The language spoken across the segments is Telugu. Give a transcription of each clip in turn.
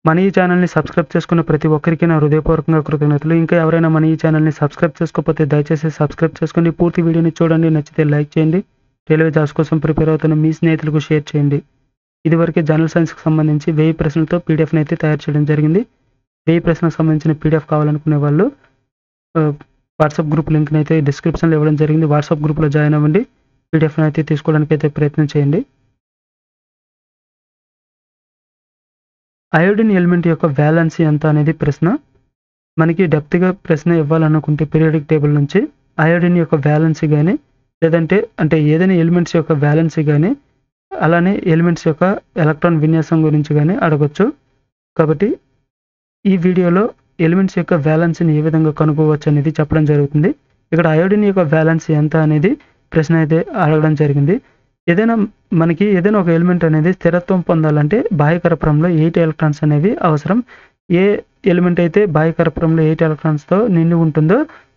మన ఈ ఛానల్‌ని సబ్స్క్రైబ్ చేసుకున్న ప్రతి ఒక్కరికి నా హృదయపూర్వకంగా కృతజ్ఞతలు. ఇంకా ఎవరైనా మన ఈ ఛానల్‌ని సబ్స్క్రైబ్ చేసుకోకపోతే దయచేసి సబ్స్క్రైబ్ చేసుకోండి. పూర్తి వీడియోని చూడండి. నచ్చితే లైక్ చేయండి. రైల్వే జాబ్స్ కోసం ప్రిపేర్ అవుతున్న మీ స్నేహితులకు షేర్ చేయండి. ఇదివరకే జనరల్ సైన్స్‌కి సంబంధించి 1000 ప్రశ్నలతో పీడీఎఫ్‌ని అయితే తయారు చేయడం జరిగింది. 1000 ప్రశ్నలకు సంబంధించిన పీడీఎఫ్ కావాలనుకునే వాళ్ళు వాట్సాప్ గ్రూప్ లింక్‌ని అయితే డిస్క్రిప్షన్‌లో ఇవ్వడం జరిగింది. వాట్సాప్ గ్రూప్‌లో జాయిన్ అవ్వండి. పీడీఎఫ్‌ని అయితే తీసుకోవడానికి అయితే ప్రయత్నం చేయండి. అయోడిన్ ఎలిమెంట్ యొక్క వాలెన్సీ ఎంత అనేది ప్రశ్న. మనకి డెప్త్‌గా ప్రశ్న ఇవ్వాలనుకుంటే పీరియాడిక్ టేబుల్ నుంచి అయోడిన్ యొక్క వాలెన్సీ గాని, లేదంటే ఏదైనా ఎలిమెంట్స్ యొక్క వాలెన్సీ గాని, అలానే ఎలిమెంట్స్ యొక్క ఎలక్ట్రాన్ విన్యాసం గురించి గాని అడగొచ్చు. కాబట్టి ఈ వీడియోలో ఎలిమెంట్స్ యొక్క వాలెన్సీని ఏ విధంగా కనుక్కోవచ్చు అనేది చెప్పడం జరుగుతుంది. ఇక్కడ అయోడిన్ యొక్క వాలెన్సీ ఎంత అనేది ప్రశ్న అయితే అడగడం జరిగింది. మనకి ఏదైనా ఒక ఎలిమెంట్ అనేది స్థిరత్వం పొందాలంటే బాహ్య కరపరంలో 8 ఎలక్ట్రాన్స్ అనేవి అవసరం. ఏ ఎలిమెంట్ అయితే బాహ్య కరపరంలో 8 ఎలక్ట్రాన్స్‌తో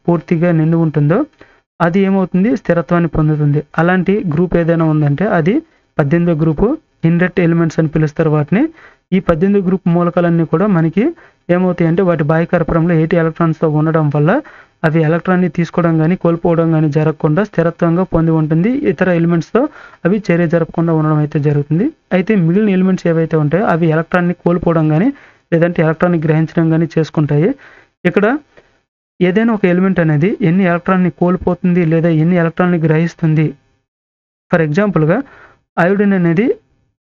పూర్తిగా నిండి ఉంటుందో అది ఏమవుతుంది, స్థిరత్వాన్ని పొందుతుంది. అలాంటి గ్రూప్ ఏదైనా ఉందంటే అది 18వ గ్రూపు. ఇన్‌రెట్ ఎలిమెంట్స్ అని పిలుస్తారు వాటిని. ఈ 18 గ్రూప్ మూలకాలన్నీ కూడా మనకి ఏమవుతాయంటే వాటి బాహ్య కరపరంలో 8 ఎలక్ట్రాన్స్‌తో ఉండడం వల్ల అవి ఎలక్ట్రాన్‌ని తీసుకోవడం గాని, కోల్పోవడం గాని జరగకుండా స్థిరత్వంగా పొంది ఉంటుంది. ఇతర ఎలిమెంట్స్‌తో అవి చర్య జరపకుండా ఉండడం అయితే జరుగుతుంది. అయితే మిగిలిన ఎలిమెంట్స్ ఏవైతే ఉంటాయో అవి ఎలక్ట్రాన్‌ని కోల్పోవడం గాని, లేదంటే ఎలక్ట్రాన్‌ని గ్రహించడం గాని చేసుకుంటాయి. ఇక్కడ ఏదైనా ఒక ఎలిమెంట్ అనేది ఎన్ని ఎలక్ట్రాన్‌ని కోల్పోతుంది లేదా ఎన్ని ఎలక్ట్రాన్‌ని గ్రహిస్తుంది. ఫర్ ఎగ్జాంపుల్‌గా అయోడిన్ అనేది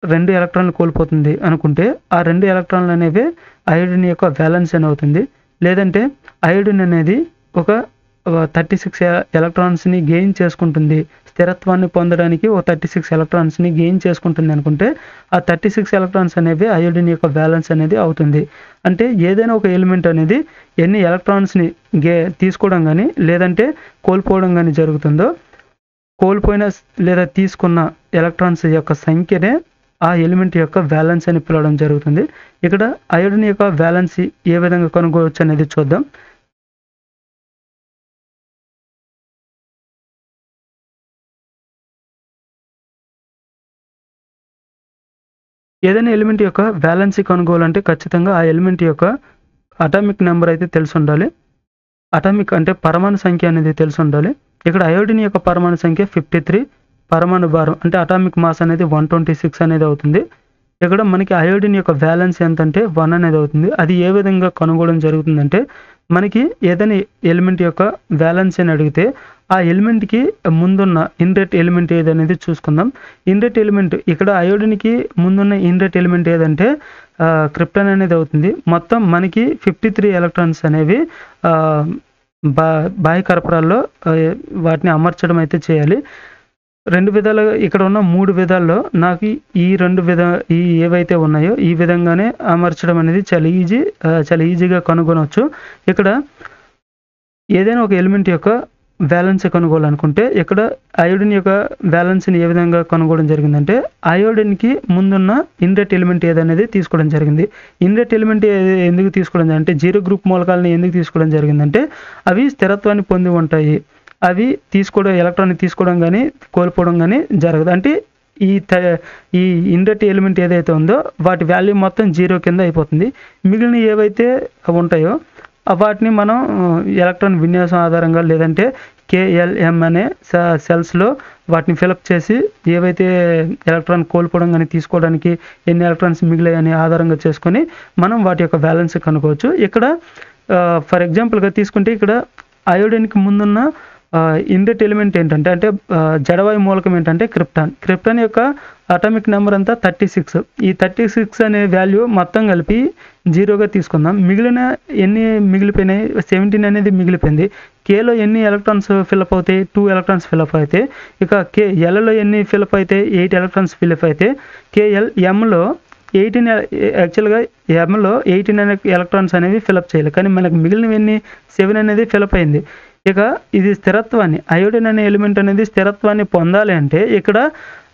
2 ఎలక్ట్రాన్‌లు కోల్పోతుంది అనుకుంటే ఆ 2 ఎలక్ట్రాన్‌లు అనేవి అయోడిన్ యొక్క వాలెన్స్ అని అవుతుంది. లేదంటే అయోడిన్ అనేది ఒక 36 ఎలక్ట్రాన్స్‌ని గెయిన్ చేసుకుంటుంది. స్థిరత్వాన్ని పొందడానికి ఒక 36 ఎలక్ట్రాన్స్‌ని గెయిన్ చేసుకుంటుంది అనుకుంటే ఆ 36 ఎలక్ట్రాన్స్ అనేవి అయోడిన్ యొక్క వాలెన్స్ అనేది అవుతుంది. అంటే ఏదైనా ఒక ఎలిమెంట్ అనేది ఎన్ని ఎలక్ట్రాన్స్‌ని తీసుకోవడం గాని, లేదంటే కోల్పోవడం గాని జరుగుతుందో, కోల్పోయిన లేదా తీసుకున్న ఎలక్ట్రాన్స్ యొక్క సంఖ్యనే ఆ ఎలిమెంట్ యొక్క వాలెన్స్ అని పిలవడం జరుగుతుంది. ఇక్కడ అయోడిన్ యొక్క వాలెన్సీ ఏ విధంగా కనుగొనవచ్చు అనేది చూద్దాం. ఏదైనా ఎలిమెంట్ యొక్క వాలెన్సీ కనుగొనాలంటే ఖచ్చితంగా ఆ ఎలిమెంట్ యొక్క అటామిక్ నెంబర్ అయితే తెలిసుండాలి. అటామిక్ అంటే పరమాణు సంఖ్య అనేది తెలిసుండాలి. ఇక్కడ అయోడిన్ యొక్క పరమాణు సంఖ్య 53, పరమాణు భారం అంటే అటామిక్ మాస్ అనేది 126 అనేది అవుతుంది. ఇక్కడ మనకి అయోడిన్ యొక్క వాలెన్స్ ఎంతంటే 1 అనేది అవుతుంది. అది ఏ విధంగా కనుగొనడం జరుగుతుందంటే, మనకి ఏదైనా ఎలిమెంట్ యొక్క వాలెన్స్ అని అడిగితే ఆ ఎలిమెంట్‌కి ముందున్న ఇన్‌రెట్ ఎలిమెంట్ ఏదనేది చూసుకుందాం. ఇన్‌రెట్ ఎలిమెంట్ ఇక్కడ అయోడిన్‌కి ముందున్న ఇన్‌రెట్ ఎలిమెంట్ ఏదంటే క్రిప్టాన్ అనేది అవుతుంది. మొత్తం మనకి 53 ఎలక్ట్రాన్స్ అనేవి బాహ్య కరపరాల్లో వాటిని అమర్చడం అయితే చేయాలి. 2 విధాలుగా ఇక్కడ ఉన్న 3 విధాల్లో నాకు ఈ ఏవైతే ఉన్నాయో ఈ విధంగానే అమర్చడం అనేది చాలా ఈజీగా కనుగొనవచ్చు. ఇక్కడ ఏదైనా ఒక ఎలిమెంట్ యొక్క వాలెన్సీ కనుగొనాలనుకుంటే ఇక్కడ అయోడిన్ యొక్క వాలెన్సీని ఏ విధంగా కనుగొనడం జరిగిందంటే, అయోడిన్‌కి ముందున్న ఇన్‌రెట్ ఎలిమెంట్ ఏదనేది తీసుకోవడం జరిగింది. ఇన్‌రెట్ ఎలిమెంట్ ఎందుకు తీసుకోవడం అంటే 0 గ్రూప్ మూలకాలను ఎందుకు తీసుకోవడం జరిగిందంటే అవి స్థిరత్వాన్ని పొంది ఉంటాయి. అవి ఎలక్ట్రాన్‌ని తీసుకోవడం గాని, కోల్పోవడం గాని జరగదు. అంటే ఈ ఇన్‌రెట్ ఎలిమెంట్ ఏదైతే ఉందో వాటి వాల్యూ మొత్తం 0 కింద అయిపోతుంది. మిగిలిన ఏవైతే ఉంటాయో వాటిని మనం ఎలక్ట్రాన్ విన్యాసం ఆధారంగా లేదంటే KLM అనే సెల్స్‌లో వాటిని ఫిలప్ చేసి ఏవైతే ఎలక్ట్రాన్ కోల్పోవడం గాని, తీసుకోవడానికి ఎన్ని ఎలక్ట్రాన్స్ మిగిలాయని ఆధారంగా చేసుకొని మనం వాటి యొక్క వాలెన్స్ కనుక్కోవచ్చు. ఇక్కడ ఫర్ ఎగ్జాంపుల్‌గా తీసుకుంటే ఇక్కడ అయోడిన్‌కి ముందున్న ఇన్‌రెట్ ఎలిమెంట్ ఏంటంటే జడవాయు మూలకం ఏంటంటే క్రిప్టాన్. క్రిప్టాన్ యొక్క అటామిక్ నెంబర్ అంతా 36. ఈ 36 అనే వాల్యూ మొత్తం కలిపి 0గా తీసుకుందాం. మిగిలిన ఎన్ని మిగిలిపోయినాయి, 17 అనేది మిగిలిపోయింది. Kలో ఎన్ని ఎలక్ట్రాన్స్ ఫిలప్ అవుతాయి, 2 ఎలక్ట్రాన్స్ ఫిలప్ అవుతాయి. ఇక Lలో ఎన్ని ఫిలప్ అయితే 8 ఎలక్ట్రాన్స్ ఫిలప్ అయితే Mలో 18 యాక్చువల్‌గా Mలో 18 ఎలక్ట్రాన్స్ అనేవి ఫిలప్ చేయాలి. కానీ మనకు మిగిలినవన్నీ 7 అనేది ఫిలప్ అయింది. ఇక ఇది స్థిరత్వాన్ని అయోడిన్ అనే ఎలిమెంట్ అనేది స్థిరత్వాన్ని పొందాలి అంటే ఇక్కడ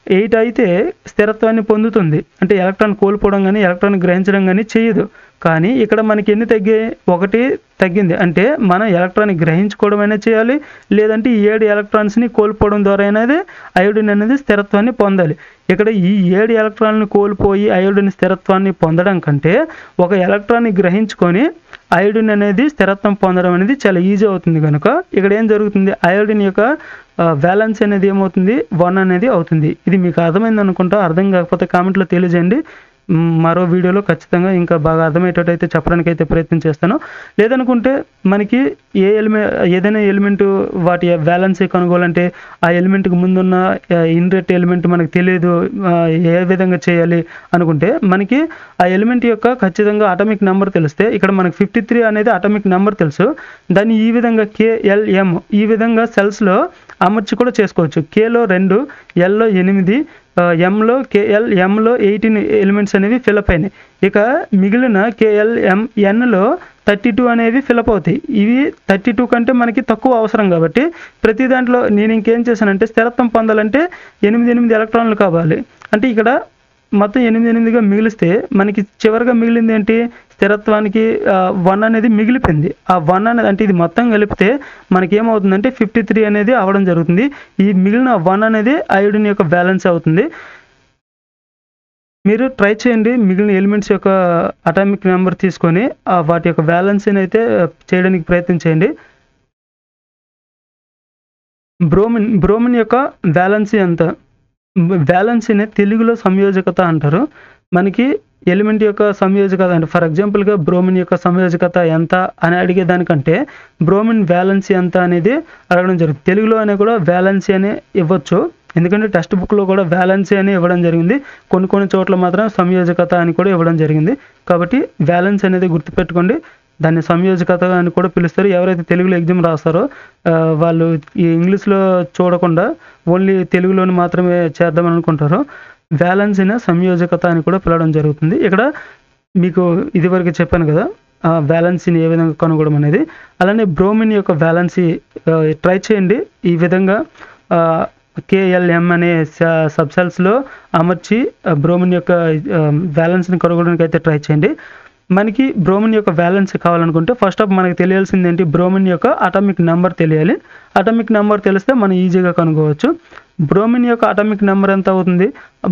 8 అయితే స్థిరత్వాన్ని పొందుతుంది. అంటే ఎలక్ట్రాన్ కోల్పోవడం గానీ, ఎలక్ట్రాన్ గ్రహించడం గానీ చేయదు. కానీ ఇక్కడ మనకి ఎన్ని తగ్గాయి? 1 తగ్గింది. అంటే మనం ఎలక్ట్రాన్ని గ్రహించుకోవడం అయినా చేయాలి, లేదంటే ఈ 7 ఎలక్ట్రాన్స్‌ని కోల్పోవడం ద్వారా అనేది అయోడిన్ అనేది స్థిరత్వాన్ని పొందాలి. ఇక్కడ ఈ 7 ఎలక్ట్రాన్‌లను కోల్పోయి అయోడిన్ స్థిరత్వాన్ని పొందడం కంటే, ఒక ఎలక్ట్రాన్‌ని గ్రహించుకొని అయోడిన్ అనేది స్థిరత్వం పొందడం అనేది చాలా ఈజీ అవుతుంది గనుక, ఇక్కడ ఏం జరుగుతుంది? అయోడిన్ యొక్క వాలెన్స్ అనేది ఏమవుతుంది? 1 అనేది అవుతుంది. ఇది మీకు అర్థమైందనుకుంటా. అర్థం కాకపోతే కామెంట్‌లో తెలియజేయండి. మరో వీడియోలో ఖచ్చితంగా ఇంకా బాగా అర్థమయ్యేటట్టయితే చెప్పడానికైతే ప్రయత్నం చేస్తాను. లేదనుకుంటే మనకి ఏదైనా ఎలిమెంట్ వాటి వాలెన్సీ కనుగోవాలంటే ఆ ఎలిమెంట్‌కి ముందున్న ఇన్‌రెట్ ఎలిమెంట్ మనకు తెలియదు, ఏ విధంగా చేయాలి అనుకుంటే, మనకి ఆ ఎలిమెంట్ యొక్క ఖచ్చితంగా అటామిక్ నంబర్ తెలిస్తే, ఇక్కడ మనకు 53 అనేది అటామిక్ నంబర్ తెలుసు. దాన్ని ఈ విధంగా KLM ఈ విధంగా సెల్స్‌లో అమర్చి కూడా చేసుకోవచ్చు. Kలో 2, Lలో 8, ఎంలో KLMలో 18 ఎలిమెంట్స్ అనేవి ఫిలప్ అయినాయి. ఇక మిగిలిన KLMNలో 32 అనేవి ఫిలప్ అవుతాయి. ఇవి 32 కంటే మనకి తక్కువ అవసరం కాబట్టి, ప్రతి దాంట్లో నేను ఇంకేం చేశానంటే, స్థిరత్వం పొందాలంటే 8 ఎలక్ట్రాన్లు కావాలి. అంటే ఇక్కడ మొత్తం 8గా మిగిలిస్తే మనకి చివరిగా మిగిలింది ఏంటి? స్థిరత్వానికి 1 అనేది మిగిలిపోయింది. ఆ 1 అనేది అంటే ఇది మొత్తం కలిపితే మనకేమవుతుందంటే 53 అనేది అవ్వడం జరుగుతుంది. ఈ మిగిలిన 1 అనేది అయోడిన్ యొక్క వాలెన్స్ అవుతుంది. మీరు ట్రై చేయండి. మిగిలిన ఎలిమెంట్స్ యొక్క అటామిక్ నెంబర్ తీసుకొని వాటి యొక్క వాలెన్సీని అయితే చేయడానికి ప్రయత్నం చేయండి. బ్రోమిన్ యొక్క వాలెన్సీ ఎంత? వాలెన్సీని తెలుగులో సంయోజకత అంటారు. మనకి ఎలిమెంట్ యొక్క సంయోజకత అంటే ఫర్ ఎగ్జాంపుల్‌గా బ్రోమిన్ యొక్క సంయోజకత ఎంత అని అడిగేదానికంటే, బ్రోమిన్ వాలెన్సీ ఎంత అనేది అడగడం జరుగుతుంది. తెలుగులో అయినా కూడా వాలెన్సీ అని ఇవ్వచ్చు. ఎందుకంటే టెక్స్ట్ బుక్‌లో కూడా వాలెన్సీ అని ఇవ్వడం జరిగింది. కొన్ని చోట్ల మాత్రం సంయోజకత అని కూడా ఇవ్వడం జరిగింది. కాబట్టి వాలెన్స్ అనేది గుర్తుపెట్టుకోండి. దాన్ని సంయోజకత అని కూడా పిలుస్తారు. ఎవరైతే తెలుగులో ఎగ్జామ్ రాస్తారో వాళ్ళు ఈ ఇంగ్లీష్‌లో చూడకుండా ఓన్లీ తెలుగులోని మాత్రమే చేద్దామని అనుకుంటారో, వాలెన్సీని సంయోజకత అని కూడా పిలవడం జరుగుతుంది. ఇక్కడ మీకు ఇదివరకు చెప్పాను కదా, వాలెన్సీని ఏ విధంగా కనుగొనడం అనేది. అలానే బ్రోమిన్ యొక్క వాలెన్సీ ట్రై చేయండి. ఈ విధంగా KLM అనే సబ్ సెల్స్‌లో అమర్చి బ్రోమిన్ యొక్క వాలెన్స్‌ని కనుగొనడానికి అయితే ట్రై చేయండి. మనకి బ్రోమిన్ యొక్క వాలెన్స్ కావాలనుకుంటే ఫస్ట్ ఆఫ్ మనకి తెలియాల్సింది ఏంటి? బ్రోమిన్ యొక్క అటామిక్ నంబర్ తెలియాలి. అటామిక్ నంబర్ తెలిస్తే మనం ఈజీగా కనుగొనవచ్చు. బ్రోమిన్ యొక్క అటామిక్ నంబర్ ఎంత అవుతుంది?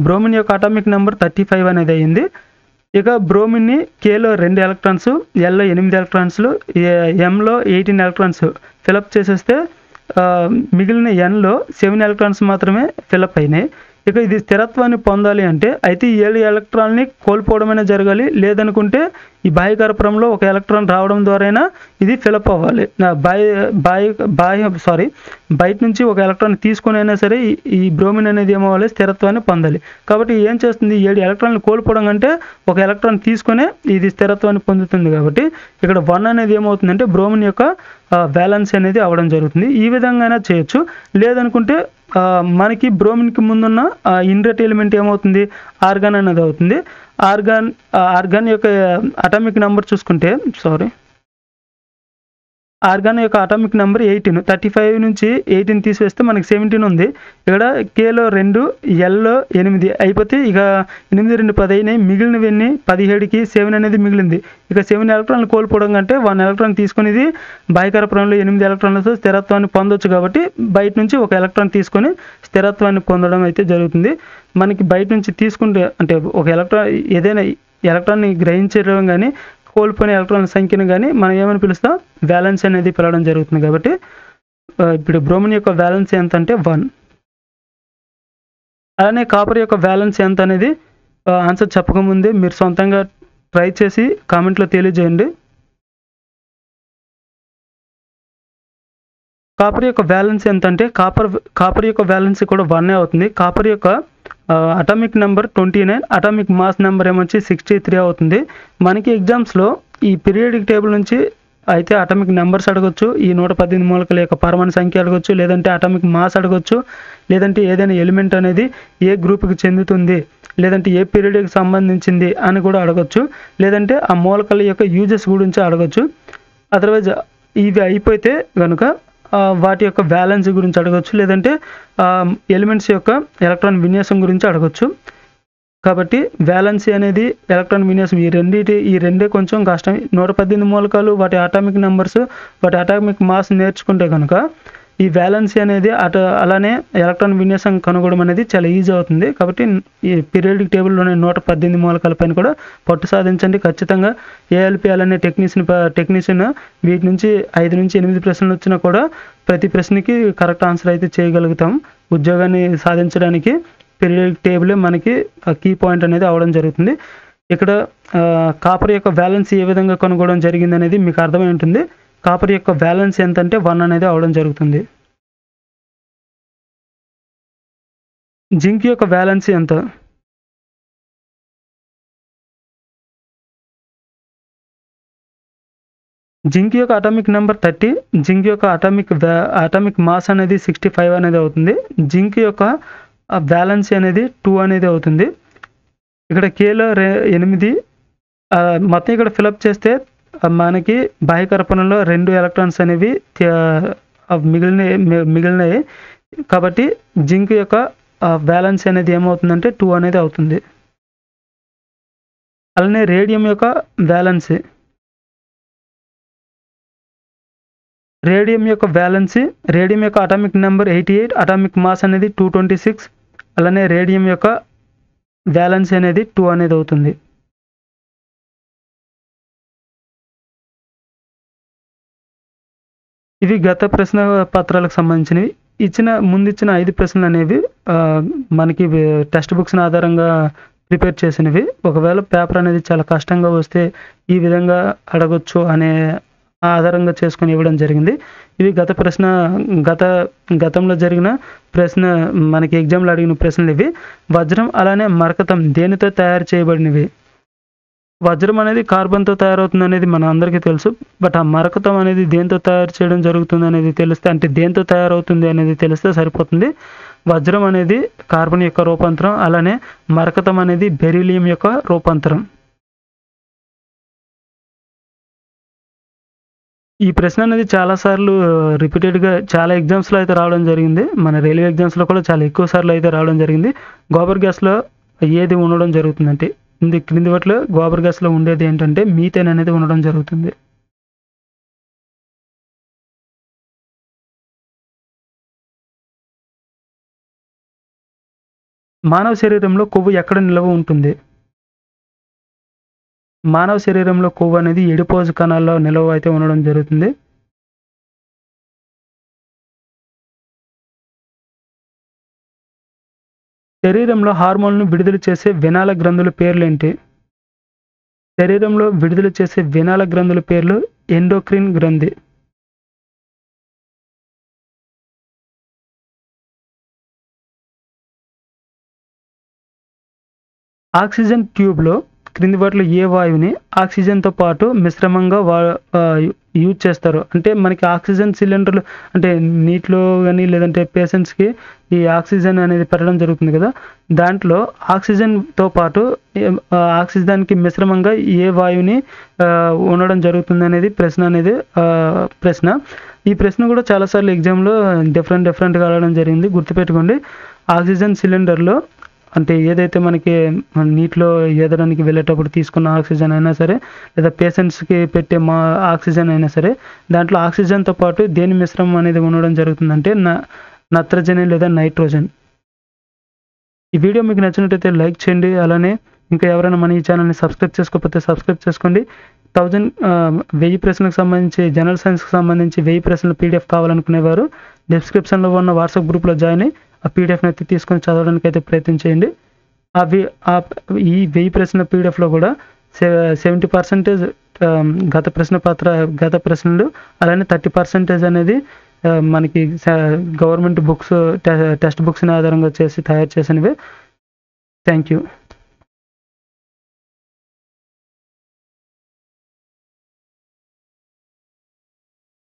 బ్రోమిన్ యొక్క అటామిక్ నంబర్ 35 అనేది అయింది. ఇక బ్రోమిన్ని Kలో 2 ఎలక్ట్రాన్స్, Lలో 8 ఎలక్ట్రాన్స్‌లు, Mలో 18 ఎలక్ట్రాన్స్ ఫిలప్ చేసేస్తే మిగిలిన Nలో 7 ఎలక్ట్రాన్స్ మాత్రమే ఫిలప్ అయినాయి. ఇక ఇది స్థిరత్వాన్ని పొందాలి అంటే అయితే ఈ 7 ఎలక్ట్రాన్‌ని కోల్పోవడమైనా జరగాలి. లేదనుకుంటే ఈ బాహ్యకర్పూరంలో ఒక ఎలక్ట్రాన్ రావడం ద్వారైనా ఇది ఫిలప్ అవ్వాలి. బయట నుంచి ఒక ఎలక్ట్రాన్ తీసుకొనైనా సరే ఈ బ్రోమిన్ అనేది ఏమవ్వాలి? స్థిరత్వాన్ని పొందాలి. కాబట్టి ఏం చేస్తుంది? 7 ఎలక్ట్రాన్లు కోల్పోవడం కంటే ఒక ఎలక్ట్రాన్ తీసుకొనే ఇది స్థిరత్వాన్ని పొందుతుంది. కాబట్టి ఇక్కడ 1 అనేది ఏమవుతుందంటే బ్రోమిన్ యొక్క వాలెన్స్ అనేది అవ్వడం జరుగుతుంది. ఈ విధంగా అయినా చేయొచ్చు. లేదనుకుంటే మనకి బ్రోమిన్‌కి ముందున్న ఇన్‌రెట్ ఎలిమెంట్ ఏమవుతుంది? ఆర్గాన్ అనేది అవుతుంది. ఆర్గాన్ యొక్క అటామిక్ నంబర్ చూసుకుంటే ఆర్గాన్ యొక్క అటామిక్ నంబర్ 18. 35 నుంచి 18 తీసివేస్తే మనకి 17 ఉంది. ఇక్కడ Kలో 2, Lలో 8 అయిపోతే ఇక 8, 2, 10 అయినాయి. మిగిలినవన్నీ 17కి 7 అనేది మిగిలింది. ఇక 7 ఎలక్ట్రాన్లు కోల్పోవడం కంటే 1 ఎలక్ట్రాన్ తీసుకొని ఇది బాహ్యకర్పూరంలో 8 ఎలక్ట్రాన్లతో స్థిరత్వాన్ని పొందొచ్చు. కాబట్టి బయట నుంచి ఒక ఎలక్ట్రాన్ తీసుకొని స్థిరత్వాన్ని పొందడం అయితే జరుగుతుంది. మనకి బయట నుంచి తీసుకుంటే అంటే ఒక ఏదైనా ఎలక్ట్రాన్ని గ్రహించడం కానీ కోల్పోయిన ఎలక్ట్రాన్ల సంఖ్యను కానీ మనం ఏమని పిలుస్తాం? వాలెన్స్ అనేది పిలవడం జరుగుతుంది. కాబట్టి ఇప్పుడు బ్రోమిన్ యొక్క వాలెన్స్ ఎంత అంటే 1. అలానే కాపర్ యొక్క వాలెన్స్ ఎంత అనేది ఆన్సర్ చెప్పకముందే మీరు సొంతంగా ట్రై చేసి కామెంట్లో తెలియజేయండి. కాపర్ యొక్క వాలెన్స్ ఎంత అంటే కాపర్ యొక్క వాలెన్స్ కూడా 1 అవుతుంది. కాపర్ యొక్క atomic number 29, atomic mass number ఏమొచ్చి 63 అవుతుంది. మనకి ఎగ్జామ్స్‌లో ఈ పీరియాడిక్ టేబుల్ నుంచి అయితే అటామిక్ నెంబర్స్ అడగొచ్చు, ఈ 118 మూలకాల యొక్క పరమాణు సంఖ్య అడగొచ్చు, లేదంటే అటామిక్ మాస్ అడగొచ్చు, లేదంటే ఏదైనా ఎలిమెంట్ అనేది ఏ గ్రూప్‌కి చెందుతుంది, లేదంటే ఏ పీరియడ్కి సంబంధించింది అని కూడా అడగొచ్చు, లేదంటే ఆ మూలకాల యొక్క యూజెస్ గురించి అడగొచ్చు. అదర్వైజ్ ఇవి అయిపోతే కనుక వాటి యొక్క బ్యాలెన్స్ గురించి అడగొచ్చు, లేదంటే ఎలిమెంట్స్ యొక్క ఎలక్ట్రాన్ విన్యాసం గురించి అడగొచ్చు. కాబట్టి వ్యాలెన్సీ అనేది ఎలక్ట్రాన్ విన్యాసం ఈ రెండే కొంచెం కష్టం. 118 మూలకాలు, వాటి అటామిక్ నెంబర్స్, వాటి అటామిక్ మాస్ నేర్చుకుంటే కనుక ఈ వ్యాలెన్సీ అనేది అలానే ఎలక్ట్రాన్ విన్యాసం కనుగొనడం అనేది చాలా ఈజీ అవుతుంది. కాబట్టి ఈ పీరియాడిక్ టేబుల్లోనే 118 మూలకాల పైన కూడా పట్టు సాధించండి. ఖచ్చితంగా ఏఎల్పిఎల్ అనే టెక్నీషియన్ వీటి నుంచి 5 నుంచి 8 ప్రశ్నలు వచ్చినా కూడా ప్రతి ప్రశ్నకి కరెక్ట్ ఆన్సర్ అయితే చేయగలుగుతాం. ఉద్యోగాన్ని సాధించడానికి పీరియాడిక్ టేబులే మనకి కీ పాయింట్ అనేది అవడం జరుగుతుంది. ఇక్కడ కాపర్ యొక్క వ్యాలెన్సీ ఏ విధంగా కనుగొనడం జరిగింది అనేది మీకు అర్థమై ఉంటుంది. కాపర్ యొక్క వ్యాలెన్స్ ఎంతంటే 1 అనేది అవడం జరుగుతుంది. జింక్ యొక్క వ్యాలెన్సీ ఎంత? జింక్ యొక్క అటామిక్ నెంబర్ 30, జింక్ యొక్క అటామిక్ మాస్ అనేది 65 అనేది అవుతుంది. జింక్ యొక్క వ్యాలెన్సీ అనేది 2 అనేది అవుతుంది. ఇక్కడ కేలో 8, మొత్తం ఇక్కడ ఫిలప్ చేస్తే మనకి బాహ్యకర్పణలో 2 ఎలక్ట్రాన్స్ అనేవి మిగిలినాయి. కాబట్టి జింక్ యొక్క బ్యాలెన్స్ అనేది ఏమవుతుందంటే 2 అనేది అవుతుంది. అలానే రేడియం యొక్క బ్యాలెన్సీ, రేడియం యొక్క అటామిక్ నెంబర్ 88, అటామిక్ మాస్ అనేది 226. అలానే రేడియం యొక్క బ్యాలెన్స్ అనేది 2 అనేది అవుతుంది. ఇవి గత ప్రశ్న పత్రాలకు సంబంధించినవి. ముందిచ్చిన 5 ప్రశ్నలు అనేవి మనకి టెక్స్ట్ బుక్స్ ఆధారంగా ప్రిపేర్ చేసినవి. ఒకవేళ పేపర్ అనేది చాలా కష్టంగా వస్తే ఈ విధంగా అడగొచ్చు అనే ఆధారంగా చేసుకొని ఇవ్వడం జరిగింది. ఇవి గతంలో జరిగిన ప్రశ్న మనకి ఎగ్జామ్లో అడిగిన ప్రశ్నలు ఇవి. వజ్రం అలానే మరకతం దేనితో తయారు చేయబడినవి? వజ్రం అనేది కార్బన్తో తయారవుతుంది అనేది మన అందరికీ తెలుసు. బట్ ఆ మరకతం అనేది దేంతో తయారు చేయడం జరుగుతుంది అనేది తెలిస్తే, అంటే దేంతో తయారవుతుంది అనేది తెలిస్తే సరిపోతుంది. వజ్రం అనేది కార్బన్ యొక్క రూపాంతరం, అలానే మరకతం అనేది బెరీలియం యొక్క రూపాంతరం. ఈ ప్రశ్న అనేది చాలాసార్లు రిపీటెడ్గా చాలా ఎగ్జామ్స్లో అయితే రావడం జరిగింది. మన రైల్వే ఎగ్జామ్స్లో కూడా చాలా ఎక్కువ సార్లు అయితే రావడం జరిగింది. గోబర్ గ్యాస్లో ఏది ఉండడం జరుగుతుందంటే, క్రింది వాటిలో గోబర్ గ్యాస్లో ఉండేది ఏంటంటే మీథేన్ అనేది ఉండడం జరుగుతుంది. మానవ శరీరంలో కొవ్వు ఎక్కడ నిల్వ ఉంటుంది? మానవ శరీరంలో కొవ్వు అనేది ఎడిపోజ్ కణాల్లో నిల్వ అయితే ఉండడం జరుగుతుంది. శరీరంలో హార్మోన్లను విడుదల చేసే వినాల గ్రంథుల పేర్లేంటి? శరీరంలో విడుదల చేసే వినాల గ్రంథుల పేర్లు ఎండోక్రిన్ గ్రంథి. ఆక్సిజన్ ట్యూబ్లో క్రింది వాటిలో ఏ వాయువుని ఆక్సిజన్తో పాటు మిశ్రమంగా యూజ్ చేస్తారు? అంటే మనకి ఆక్సిజన్ సిలిండర్లు అంటే నీటిలో కానీ లేదంటే పేషెంట్స్కి ఈ ఆక్సిజన్ అనేది పెట్టడం జరుగుతుంది కదా, దాంట్లో ఆక్సిజన్తో పాటు ఆక్సిజన్కి మిశ్రమంగా ఏ వాయువుని ఉండడం జరుగుతుంది అనేది ప్రశ్న. ఈ ప్రశ్న కూడా చాలాసార్లు ఎగ్జామ్లో డిఫరెంట్గా అడగడం జరిగింది. గుర్తుపెట్టుకోండి, ఆక్సిజన్ సిలిండర్లో అంటే ఏదైతే మనకి నీటిలో ఎదడానికి వెళ్ళేటప్పుడు తీసుకున్న ఆక్సిజన్ అయినా సరే, లేదా పేషెంట్స్కి పెట్టే ఆక్సిజన్ అయినా సరే, దాంట్లో ఆక్సిజన్తో పాటు దేని మిశ్రమం అనేది ఉండడం జరుగుతుందంటే నత్రజని లేదా నైట్రోజన్. ఈ వీడియో మీకు నచ్చినట్టయితే లైక్ చేయండి. అలానే ఇంకా ఎవరైనా మన ఈ ఛానల్ని సబ్స్క్రైబ్ చేసుకోకపోతే సబ్స్క్రైబ్ చేసుకోండి. 1000 ప్రశ్నలకు సంబంధించి, జనరల్ సైన్స్కి సంబంధించి 1000 ప్రశ్నల పీడిఎఫ్ కావాలనుకునేవారు డిస్క్రిప్షన్లో ఉన్న వాట్సాప్ గ్రూప్లో జాయిన్ అయ్యి ఆ పీడిఎఫ్ని అయితే తీసుకొని చదవడానికి అయితే ప్రయత్నం చేయండి. ఈ 1000 ప్రశ్నల పీడిఎఫ్లో కూడా 70% గత ప్రశ్నలు, అలానే 30% అనేది మనకి గవర్నమెంట్ బుక్స్ టెక్స్ట్ బుక్స్ని ఆధారంగా చేసి తయారు చేసినవి. Thank you.